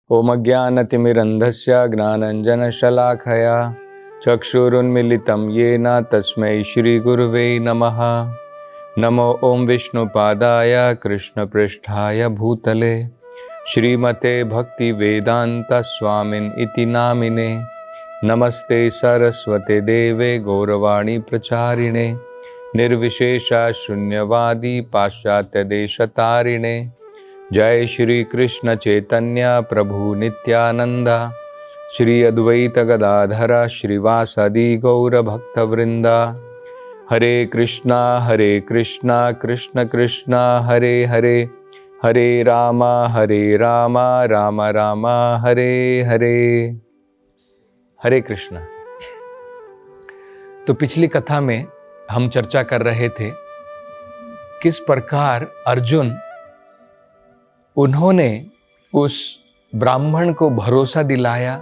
ओम अज्ञानतिमिरन्धस्य ज्ञानाञ्जनशलाखया चक्षुरुन्मीलितं येन तस्मै श्रीगुरुवे नमः। नमो ओम विष्णुपादाय कृष्णपृष्ठाय भूतले श्रीमते भक्तिवेदांत स्वामिन् इति नामिने। नमस्ते सरस्वते देवे गौरवाणी प्रचारिणे निर्विशेषा शून्यवादी पाश्चात्यदेशतारिणे। जय श्री कृष्ण चैतन्य प्रभु नित्यानंदा श्री अद्वैत गदाधर श्रीवासादि गौर भक्तवृंदा। हरे कृष्णा कृष्ण कृष्णा हरे हरे, हरे राम राम राम हरे हरे। हरे कृष्णा। तो पिछली कथा में हम चर्चा कर रहे थे किस प्रकार अर्जुन उन्होंने उस ब्राह्मण को भरोसा दिलाया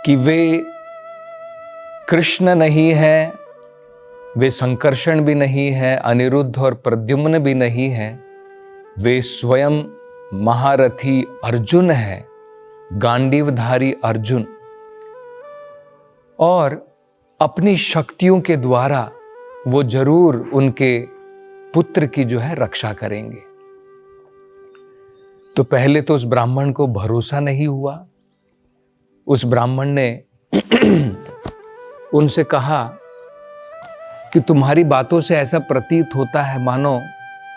कि वे कृष्ण नहीं है, वे संकर्षण भी नहीं है, अनिरुद्ध और प्रद्युम्न भी नहीं है, वे स्वयं महारथी अर्जुन है, गांडीवधारी अर्जुन, और अपनी शक्तियों के द्वारा वो जरूर उनके पुत्र की जो है रक्षा करेंगे। तो पहले तो उस ब्राह्मण को भरोसा नहीं हुआ। उस ब्राह्मण ने उनसे कहा कि तुम्हारी बातों से ऐसा प्रतीत होता है मानो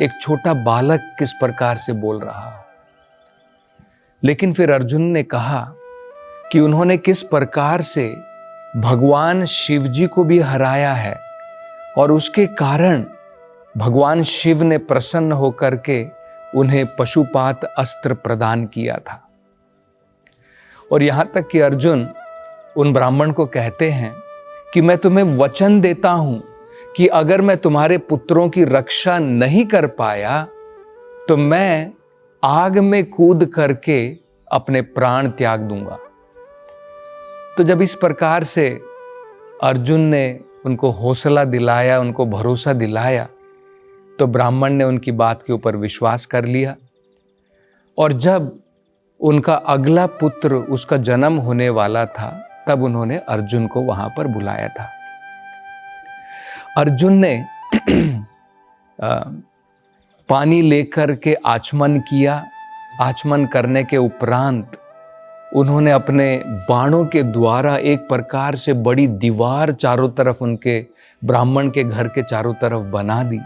एक छोटा बालक किस प्रकार से बोल रहा हो। लेकिन फिर अर्जुन ने कहा कि उन्होंने किस प्रकार से भगवान शिव जी को भी हराया है और उसके कारण भगवान शिव ने प्रसन्न होकर के उन्हें पशुपात अस्त्र प्रदान किया था। और यहां तक कि अर्जुन उन ब्राह्मण को कहते हैं कि मैं तुम्हें वचन देता हूं कि अगर मैं तुम्हारे पुत्रों की रक्षा नहीं कर पाया तो मैं आग में कूद करके अपने प्राण त्याग दूंगा। तो जब इस प्रकार से अर्जुन ने उनको हौसला दिलाया, उनको भरोसा दिलाया, तो ब्राह्मण ने उनकी बात के ऊपर विश्वास कर लिया। और जब उनका अगला पुत्र उसका जन्म होने वाला था तब उन्होंने अर्जुन को वहां पर बुलाया था। अर्जुन ने पानी लेकर के आचमन किया। आचमन करने के उपरांत उन्होंने अपने बाणों के द्वारा एक प्रकार से बड़ी दीवार चारों तरफ उनके ब्राह्मण के घर के चारों तरफ बना दी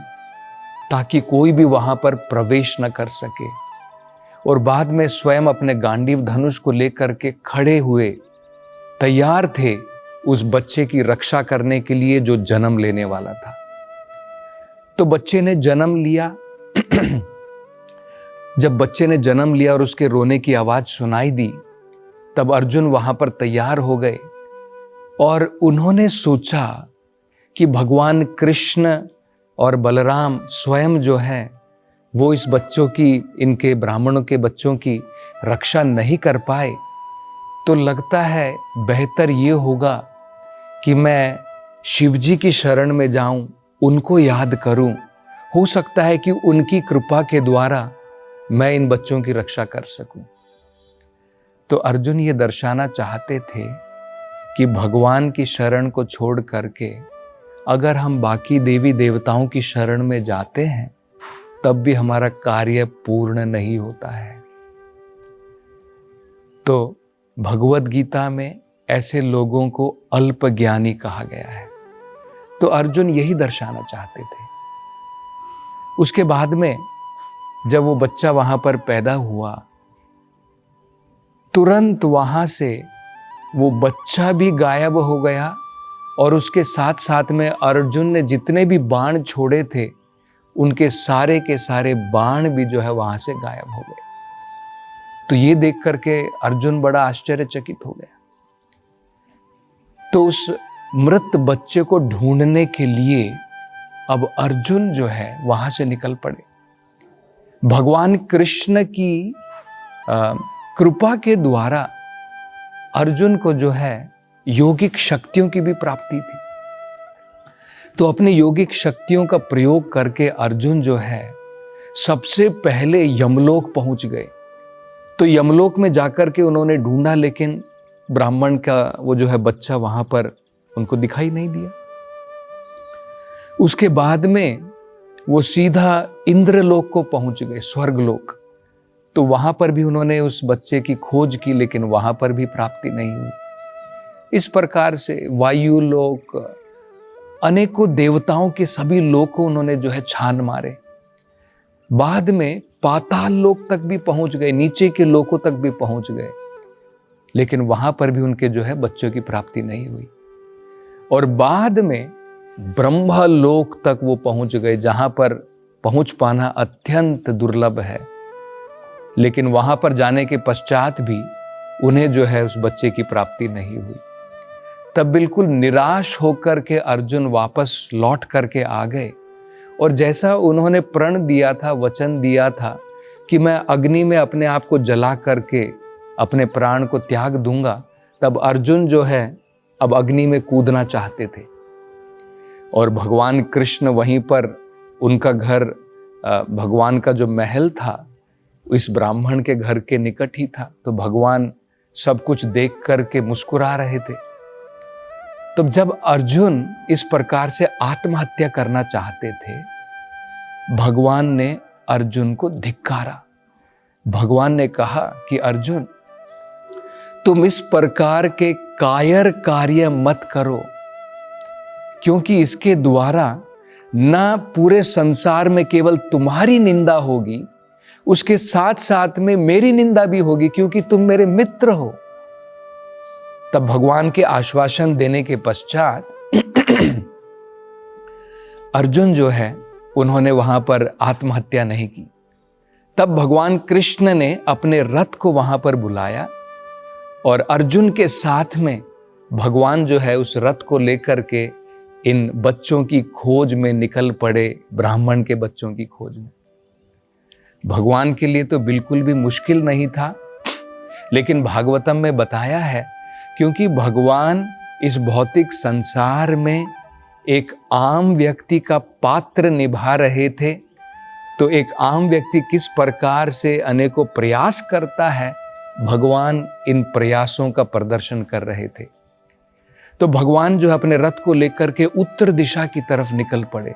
ताकि कोई भी वहां पर प्रवेश न कर सके। और बाद में स्वयं अपने गांडीव धनुष को लेकर के खड़े हुए तैयार थे उस बच्चे की रक्षा करने के लिए जो जन्म लेने वाला था। तो बच्चे ने जन्म लिया। जब बच्चे ने जन्म लिया और उसके रोने की आवाज सुनाई दी तब अर्जुन वहां पर तैयार हो गए और उन्होंने सोचा कि भगवान कृष्ण और बलराम स्वयं जो है वो इस बच्चों की, इनके ब्राह्मणों के बच्चों की रक्षा नहीं कर पाए, तो लगता है बेहतर ये होगा कि मैं शिवजी की शरण में जाऊं, उनको याद करूं। हो सकता है कि उनकी कृपा के द्वारा मैं इन बच्चों की रक्षा कर सकूं। तो अर्जुन ये दर्शाना चाहते थे कि भगवान की शरण को छोड़ करके अगर हम बाकी देवी देवताओं की शरण में जाते हैं तब भी हमारा कार्य पूर्ण नहीं होता है। तो भगवत गीता में ऐसे लोगों को अल्पज्ञानी कहा गया है। तो अर्जुन यही दर्शाना चाहते थे। उसके बाद में जब वो बच्चा वहां पर पैदा हुआ, तुरंत वहां से वो बच्चा भी गायब हो गया और उसके साथ साथ में अर्जुन ने जितने भी बाण छोड़े थे उनके सारे के सारे बाण भी जो है वहां से गायब हो गए। तो ये देख करके अर्जुन बड़ा आश्चर्यचकित हो गया। तो उस मृत बच्चे को ढूंढने के लिए अब अर्जुन जो है वहां से निकल पड़े। भगवान कृष्ण की कृपा के द्वारा अर्जुन को जो है योगिक शक्तियों की भी प्राप्ति थी। तो अपने योगिक शक्तियों का प्रयोग करके अर्जुन जो है सबसे पहले यमलोक पहुंच गए। तो यमलोक में जाकर के उन्होंने ढूंढा, लेकिन ब्राह्मण का वो जो है बच्चा वहां पर उनको दिखाई नहीं दिया। उसके बाद में वो सीधा इंद्रलोक को पहुंच गए, स्वर्गलोक। तो वहां पर भी उन्होंने उस बच्चे की खोज की, लेकिन वहां पर भी प्राप्ति नहीं हुई। इस प्रकार से वायु लोक, अनेकों देवताओं के सभी लोक को उन्होंने जो है छान मारे। बाद में पाताल लोक तक भी पहुंच गए, नीचे के लोकों तक भी पहुंच गए, लेकिन वहां पर भी उनके जो है बच्चों की प्राप्ति नहीं हुई। और बाद में ब्रह्मलोक तक वो पहुंच गए, जहां पर पहुंच पाना अत्यंत दुर्लभ है। लेकिन वहां पर जाने के पश्चात भी उन्हें जो है उस बच्चे की प्राप्ति नहीं हुई। तब बिल्कुल निराश होकर के अर्जुन वापस लौट करके आ गए, और जैसा उन्होंने प्रण दिया था, वचन दिया था कि मैं अग्नि में अपने आप को जला करके अपने प्राण को त्याग दूंगा, तब अर्जुन जो है अब अग्नि में कूदना चाहते थे। और भगवान कृष्ण वहीं पर, उनका घर, भगवान का जो महल था इस ब्राह्मण के घर के निकट ही था। तो भगवान सब कुछ देख करके मुस्कुरा रहे थे। तो जब अर्जुन इस प्रकार से आत्महत्या करना चाहते थे, भगवान ने अर्जुन को धिक्कारा। भगवान ने कहा कि अर्जुन, तुम इस प्रकार के कायर कार्य मत करो, क्योंकि इसके द्वारा ना पूरे संसार में केवल तुम्हारी निंदा होगी, उसके साथ साथ में मेरी निंदा भी होगी, क्योंकि तुम मेरे मित्र हो। तब भगवान के आश्वासन देने के पश्चात अर्जुन जो है उन्होंने वहां पर आत्महत्या नहीं की। तब भगवान कृष्ण ने अपने रथ को वहां पर बुलाया, और अर्जुन के साथ में भगवान जो है उस रथ को लेकर के इन बच्चों की खोज में निकल पड़े, ब्राह्मण के बच्चों की खोज में। भगवान के लिए तो बिल्कुल भी मुश्किल नहीं था, लेकिन भागवतम में बताया है, क्योंकि भगवान इस भौतिक संसार में एक आम व्यक्ति का पात्र निभा रहे थे। तो एक आम व्यक्ति किस प्रकार से अनेकों प्रयास करता है, भगवान इन प्रयासों का प्रदर्शन कर रहे थे। तो भगवान जो है अपने रथ को लेकर के उत्तर दिशा की तरफ निकल पड़े।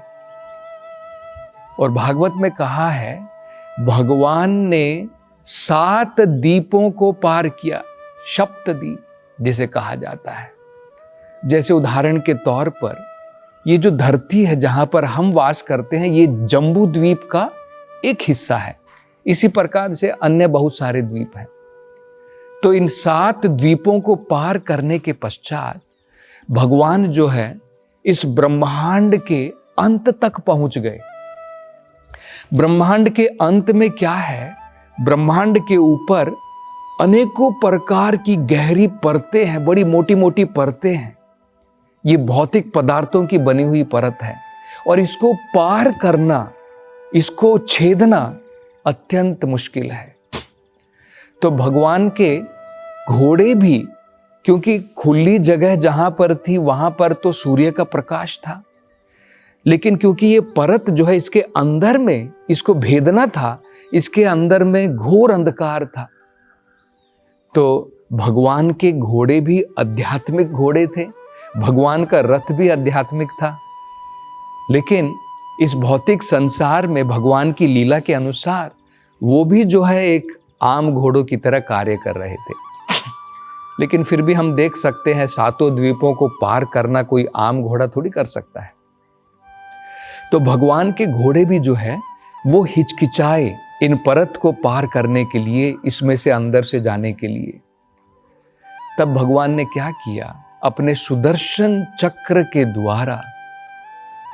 और भागवत में कहा है, भगवान ने 7 द्वीपों को पार किया, सप्तद्वीप जिसे कहा जाता है। जैसे उदाहरण के तौर पर ये जो धरती है जहां पर हम वास करते हैं, ये जम्बू द्वीप का एक हिस्सा है। इसी प्रकार से अन्य बहुत सारे द्वीप हैं। तो इन 7 द्वीपों को पार करने के पश्चात भगवान जो है इस ब्रह्मांड के अंत तक पहुंच गए। ब्रह्मांड के अंत में क्या है, ब्रह्मांड के ऊपर अनेकों प्रकार की गहरी परतें हैं, बड़ी मोटी मोटी परतें हैं। ये भौतिक पदार्थों की बनी हुई परत है, और इसको पार करना, इसको छेदना अत्यंत मुश्किल है। तो भगवान के घोड़े भी, क्योंकि खुली जगह जहां पर थी वहां पर तो सूर्य का प्रकाश था, लेकिन क्योंकि ये परत जो है इसके अंदर में इसको भेदना था, इसके अंदर में घोर अंधकार था। तो भगवान के घोड़े भी आध्यात्मिक घोड़े थे, भगवान का रथ भी आध्यात्मिक था। लेकिन इस भौतिक संसार में भगवान की लीला के अनुसार वो भी जो है एक आम घोड़ों की तरह कार्य कर रहे थे। लेकिन फिर भी हम देख सकते हैं 7 द्वीपों को पार करना कोई आम घोड़ा थोड़ी कर सकता है। तो भगवान के घोड़े भी जो है वो हिचकिचाए इन परत को पार करने के लिए, इसमें से अंदर से जाने के लिए। तब भगवान ने क्या किया, अपने सुदर्शन चक्र के द्वारा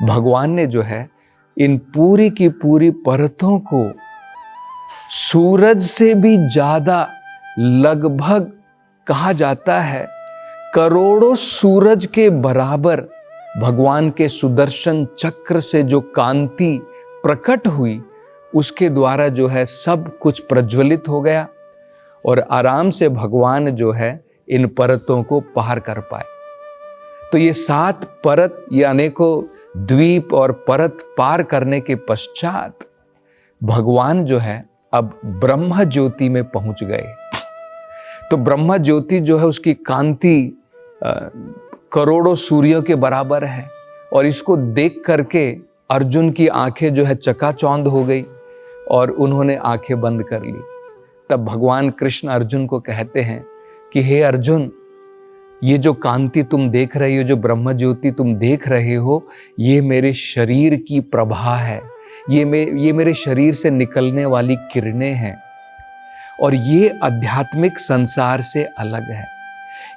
भगवान ने जो है इन पूरी की पूरी परतों को सूरज से भी ज्यादा, लगभग कहा जाता है करोड़ों सूरज के बराबर भगवान के सुदर्शन चक्र से जो कांति प्रकट हुई, उसके द्वारा जो है सब कुछ प्रज्वलित हो गया, और आराम से भगवान जो है इन परतों को पार कर पाए। तो ये 7 परत, ये अनेकों द्वीप और परत पार करने के पश्चात भगवान जो है अब ब्रह्म ज्योति में पहुंच गए। तो ब्रह्म ज्योति जो है उसकी कांति करोड़ों सूर्यों के बराबर है, और इसको देख करके अर्जुन की आंखें जो है चकाचौंध हो गई और उन्होंने आंखें बंद कर ली। तब भगवान कृष्ण अर्जुन को कहते हैं कि हे अर्जुन, ये जो कांति तुम देख रहे हो, जो ब्रह्म ज्योति तुम देख रहे हो, ये मेरे शरीर की प्रभा है, ये मेरे शरीर से निकलने वाली किरणें हैं, और ये आध्यात्मिक संसार से अलग है।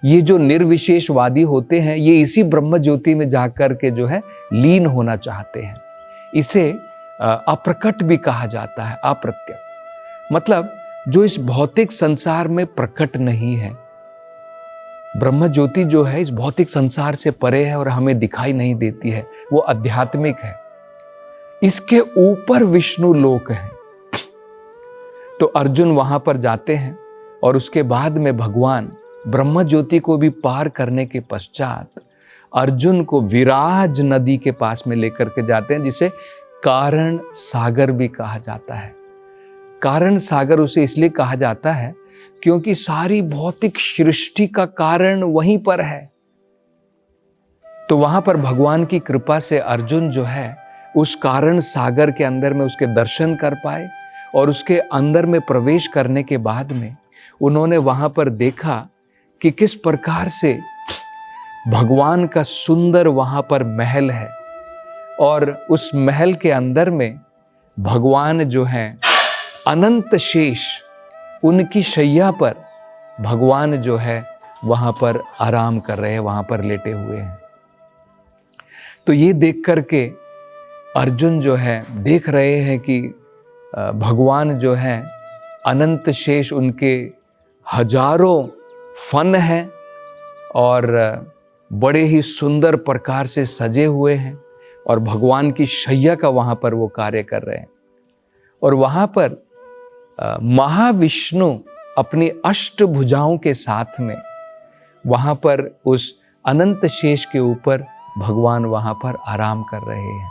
ये जो निर्विशेषवादी होते हैं, ये इसी ब्रह्म ज्योति में जाकर के जो है लीन होना चाहते हैं। इसे अप्रकट भी कहा जाता है, अप्रत्यक्ष, मतलब जो इस भौतिक संसार में प्रकट नहीं है। ब्रह्म ज्योति जो है इस भौतिक संसार से परे है और हमें दिखाई नहीं देती है, वो आध्यात्मिक है। इसके ऊपर विष्णु लोक है। तो अर्जुन वहां पर जाते हैं और उसके बाद में भगवान ब्रह्म ज्योति को भी पार करने के पश्चात अर्जुन को विराज नदी के पास में लेकर के जाते हैं, जिसे कारण सागर भी कहा जाता है। कारण सागर उसे इसलिए कहा जाता है क्योंकि सारी भौतिक सृष्टि का कारण वहीं पर है। तो वहां पर भगवान की कृपा से अर्जुन जो है उस कारण सागर के अंदर में उसके दर्शन कर पाए, और उसके अंदर में प्रवेश करने के बाद में उन्होंने वहां पर देखा कि किस प्रकार से भगवान का सुंदर वहां पर महल है, और उस महल के अंदर में भगवान जो है अनंत शेष, उनकी शैया पर भगवान जो है वहां पर आराम कर रहे हैं, वहां पर लेटे हुए हैं। तो ये देख करके अर्जुन जो है देख रहे हैं कि भगवान जो है अनंत शेष, उनके हजारों फन हैं और बड़े ही सुंदर प्रकार से सजे हुए हैं, और भगवान की शैया का वहाँ पर वो कार्य कर रहे हैं। और वहाँ पर महाविष्णु अपनी अष्टभुजाओं के साथ में वहाँ पर उस अनंत शेष के ऊपर भगवान वहाँ पर आराम कर रहे हैं।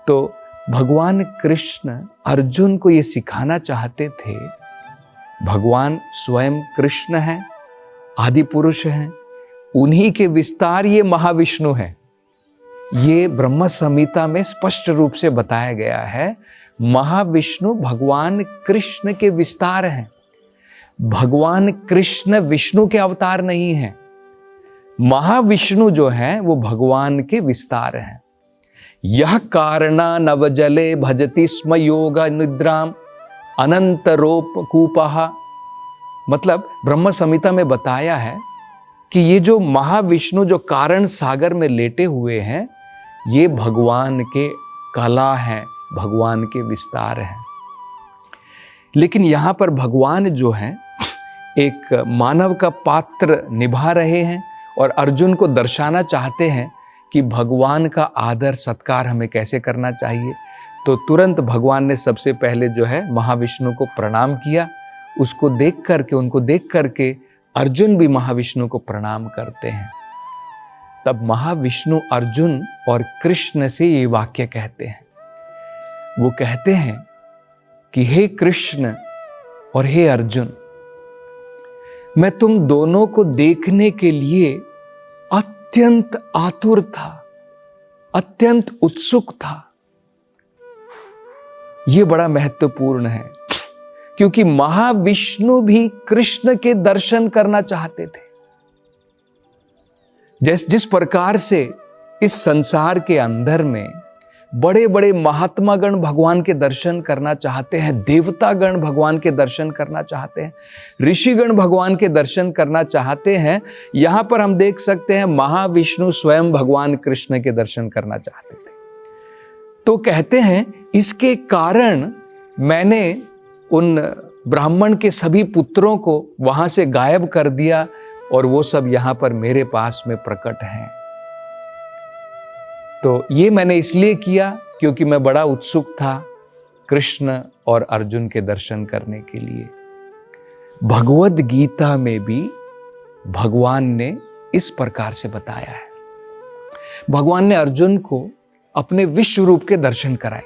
तो भगवान कृष्ण अर्जुन को ये सिखाना चाहते थे, भगवान स्वयं कृष्ण हैं, आदि पुरुष हैं, उन्हीं के विस्तार ये महाविष्णु हैं। ये ब्रह्म संहिता में स्पष्ट रूप से बताया गया है, महाविष्णु भगवान कृष्ण के विस्तार हैं। भगवान कृष्ण विष्णु के अवतार नहीं हैं। महाविष्णु जो है वो भगवान के विस्तार हैं। यह कारणा नवजले भजति स्म योग निद्राम अनंत रोप कूपहा, मतलब ब्रह्म संहिता में बताया है कि ये जो महाविष्णु जो कारण सागर में लेटे हुए हैं, ये भगवान के कला हैं, भगवान के विस्तार हैं। लेकिन यहाँ पर भगवान जो है एक मानव का पात्र निभा रहे हैं, और अर्जुन को दर्शाना चाहते हैं कि भगवान का आदर सत्कार हमें कैसे करना चाहिए। तो तुरंत भगवान ने सबसे पहले जो है महाविष्णु को प्रणाम किया। उसको देख करके, उनको देख करके अर्जुन भी महाविष्णु को प्रणाम करते हैं। तब महाविष्णु अर्जुन और कृष्ण से ये वाक्य कहते हैं। वो कहते हैं कि हे कृष्ण और हे अर्जुन, मैं तुम दोनों को देखने के लिए अत्यंत आतुर था, अत्यंत उत्सुक था। यह बड़ा महत्वपूर्ण है, क्योंकि महाविष्णु भी कृष्ण के दर्शन करना चाहते थे। जिस प्रकार से इस संसार के अंदर में बड़े बड़े महात्मागण भगवान के दर्शन करना चाहते हैं, देवतागण भगवान के दर्शन करना चाहते हैं, ऋषिगण भगवान के दर्शन करना चाहते हैं, यहां पर हम देख सकते हैं महाविष्णु स्वयं भगवान कृष्ण के दर्शन करना चाहते थे। तो कहते हैं इसके कारण मैंने उन ब्राह्मण के सभी पुत्रों को वहां से गायब कर दिया, और वो सब यहां पर मेरे पास में प्रकट हैं। तो ये मैंने इसलिए किया क्योंकि मैं बड़ा उत्सुक था कृष्ण और अर्जुन के दर्शन करने के लिए। भगवद गीता में भी भगवान ने इस प्रकार से बताया है। भगवान ने अर्जुन को अपने विश्व रूप के दर्शन कराए।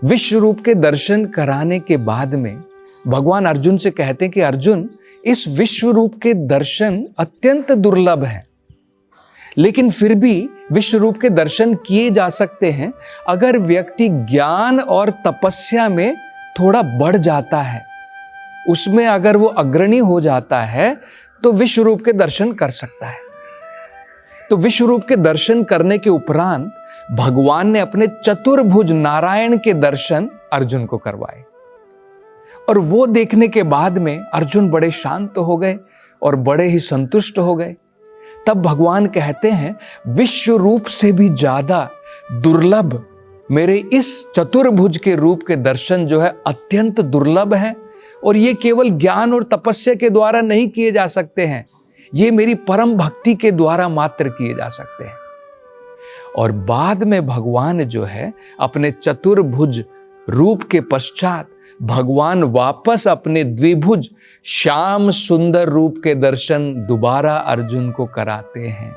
विश्व रूप के दर्शन कराने के बाद में भगवान अर्जुन से कहते हैं कि अर्जुन, इस विश्व रूप के दर्शन अत्यंत दुर्लभ है, लेकिन फिर भी विश्व रूप के दर्शन किए जा सकते हैं अगर व्यक्ति ज्ञान और तपस्या में थोड़ा बढ़ जाता है, उसमें अगर वो अग्रणी हो जाता है तो विश्व रूप के दर्शन कर सकता है। तो विश्व रूप के दर्शन करने के उपरांत भगवान ने अपने चतुर्भुज नारायण के दर्शन अर्जुन को करवाए, और वो देखने के बाद में अर्जुन बड़े शांत हो गए और बड़े ही संतुष्ट हो गए। तब भगवान कहते हैं, विश्व रूप से भी ज्यादा दुर्लभ मेरे इस चतुर्भुज के रूप के दर्शन जो है अत्यंत दुर्लभ है, और ये केवल ज्ञान और तपस्या के द्वारा नहीं किए जा सकते हैं, ये मेरी परम भक्ति के द्वारा मात्र किए जा सकते हैं। और बाद में भगवान जो है अपने चतुर्भुज रूप के पश्चात भगवान वापस अपने द्विभुज श्याम सुंदर रूप के दर्शन दोबारा अर्जुन को कराते हैं,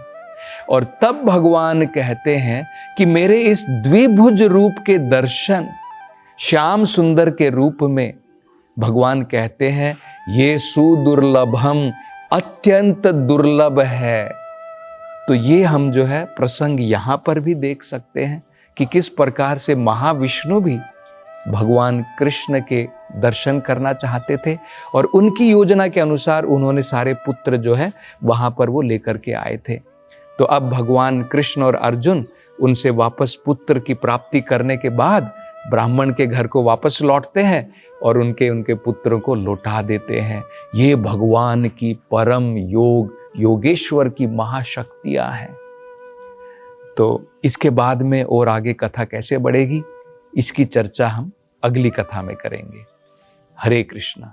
और तब भगवान कहते हैं कि मेरे इस द्विभुज रूप के दर्शन श्याम सुंदर के रूप में भगवान कहते हैं, ये सुदुर्लभम, अत्यंत दुर्लभ है। तो ये हम जो है प्रसंग यहां पर भी देख सकते हैं कि किस प्रकार से महाविष्णु भी भगवान कृष्ण के दर्शन करना चाहते थे, और उनकी योजना के अनुसार उन्होंने सारे पुत्र जो है वहां पर वो लेकर के आए थे। तो अब भगवान कृष्ण और अर्जुन उनसे वापस पुत्र की प्राप्ति करने के बाद ब्राह्मण के घर को वापस लौटते हैं और उनके पुत्रों को लौटा देते हैं। ये भगवान की परम योगेश्वर की महाशक्तियां हैं। तो इसके बाद में और आगे कथा कैसे बढ़ेगी, इसकी चर्चा हम अगली कथा में करेंगे। हरे कृष्णा।